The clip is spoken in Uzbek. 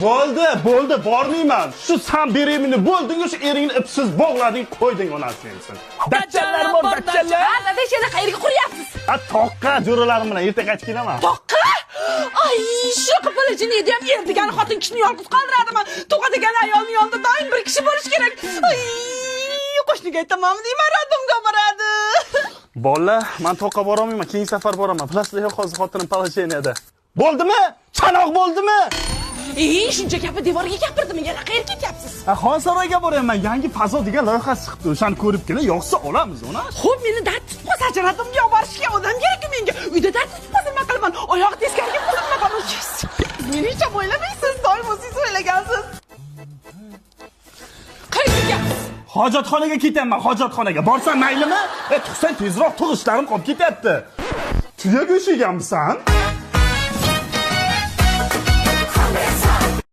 Bo'ldi, bormayman. Shu san berimini bo'lding, shu eringni ipsiz bog'lading, qo'yding onasi sensin. Dachallar bor, dachallar. Ha, dadashada qayerga quryapsiz? Ha, toqqa jo'ralarim bilan erta qaytib kelaman. Toqqa? Ay, shu qipilachini ham erdigan xotin kishini yolg'iz qoldiradimi? Tug'adigan ayolning yonida doim bir kishi bo'lish kerak. Ay, qo'shniga aytaman deyman, radimga boradi. Bolalar, men toqqa bora olmayman, keyingi safar boraman. Plastik hozir xotinim polasheniyada. Bo'ldimi? Chanoq bo'ldimi? Shuncha gapni devorga gapirdimi? Yana qayerga ketyapsiz? Xonsaroyga boraman. Yangi fazo degan loyiha chiqdi. O'shani ko'rib kela, yo'qsa olamiz uni. Xo'p, meni dard tutib qolsa, ajratimga olib borishga odam kerak-ku menga. Uyda dard tutib qolsa nima qilaman? Oyoq teskariga qo'yib qo'yaman. Meni hech ham o'ylamaysiz, doim o'zingiz o'ylagansiz. Qayerga ketyapsiz? Hojatxonaga ketaman, hojatxonaga. Borsam maylimi? Tuqsang tezroq tug'ishlarim qolib ketyapti. Tuya go'shiganmisan?